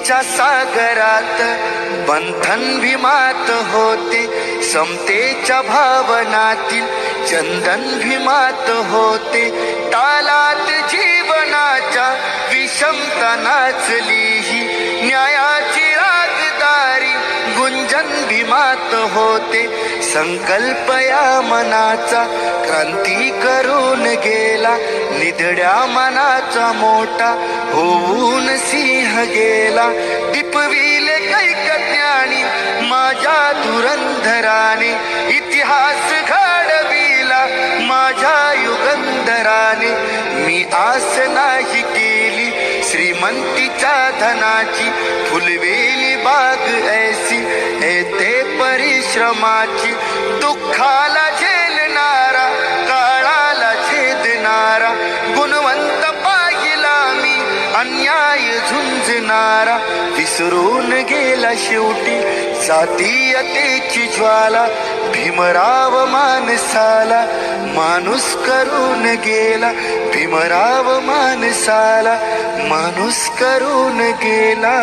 भक्तीच्या सागरात बंधन भीमात होते, समतेच्या भावनातील चंदन भीमात होते, तालात जीवनाच्या विषमता नाचलीही न्यायाची रागदारी गुंजन भीमात होते. संकल्प या मनाचा क्रांती करून गेला, निधड्या मनाचा मोठा होऊन सिंह गेला. टिपविले कैक ज्ञानी माझ्या धुरंधराने, इतिहास घडविला माझ्या युगंधराने. मी आस नाही केली श्रीमंतीच्या धनाची, फुलवेली बाग ऐसी येते परिश्रमाची. दुःखाला झेलणारा, काळाला छेदणारा, गुणवंत पाहिला मी अन्याय झुंजणारा. विसरून गेला शेवटी जातीयतेची ज्वाला, भीमराव माणसाला माणूस करून गेला. भीमराव माणसाला माणूस करून गेला.